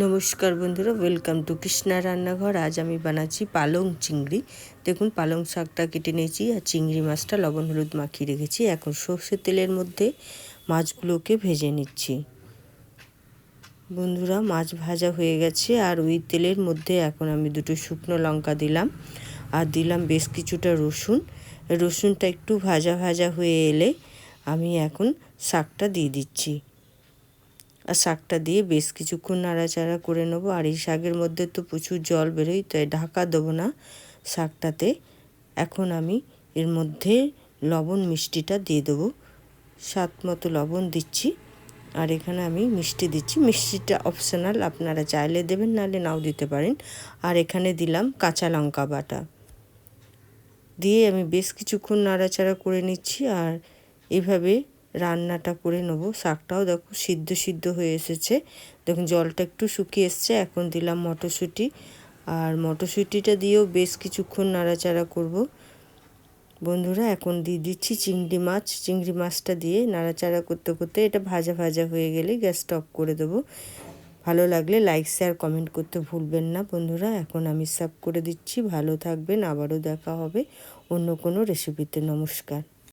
নমস্কার বন্ধুরা, welcome to Krishna রান্নাঘর। আজ আমি বানাচ্ছি পালং চিংড়ি। দেখুন, পালং শাকটা কেটে নিয়েছি আর চিংড়ি মাছটা লবণ হলুদ মাখিয়ে রেখেছি। এখন সর্ষের তেলের মধ্যে মাছগুলোকে ভেজে নিচ্ছি। বন্ধুরা, মাছ ভাজা হয়ে গেছে আর ওই তেলের মধ্যে এখন আমি দুটো শুকনো লঙ্কা দিলাম আর দিলাম বেশ কিছুটা রসুন। রসুনটা একটু ভাজা ভাজা হয়ে এলে আমি এখন শাকটা দিয়ে দিচ্ছি আর শাকটা দিয়ে বেশ কিছুক্ষণ নাড়াচাড়া করে নেবো। আর এই শাকের মধ্যে তো প্রচুর জল বেরোয়, তাই ঢাকা দেবো না শাকটাতে। এখন আমি এর মধ্যে লবণ মিষ্টিটা দিয়ে দেবো। স্বাদ মতো লবণ দিচ্ছি আর এখানে আমি মিষ্টি দিচ্ছি। মিষ্টিটা অপশনাল, আপনারা চাইলে দেবেন, নাহলে নাও দিতে পারেন। আর এখানে দিলাম কাঁচা লঙ্কা বাটা দিয়ে আমি বেশ কিছুক্ষণ নাড়াচাড়া করে নিচ্ছি। আর এইভাবে রান্নাটা করে নেবো। শাকটাও দেখো সিদ্ধ হয়ে এসেছে। দেখুন, জলটা একটু শুকিয়ে এসছে। এখন দিলাম মটরশুঁটি আর মটরশুঁটিটা দিয়েও বেশ কিছুক্ষণ নাড়াচাড়া করব। বন্ধুরা, এখন দিয়ে দিচ্ছি চিংড়ি মাছ। চিংড়ি মাছটা দিয়ে নাড়াচাড়া করতে করতে এটা ভাজা ভাজা হয়ে গেলে গ্যাসটা অফ করে দেবো। ভালো লাগলে লাইক শেয়ার কমেন্ট করতে ভুলবেন না বন্ধুরা। এখন আমি সার্ভ করে দিচ্ছি। ভালো থাকবেন, আবারও দেখা হবে অন্য কোনো রেসিপিতে। নমস্কার।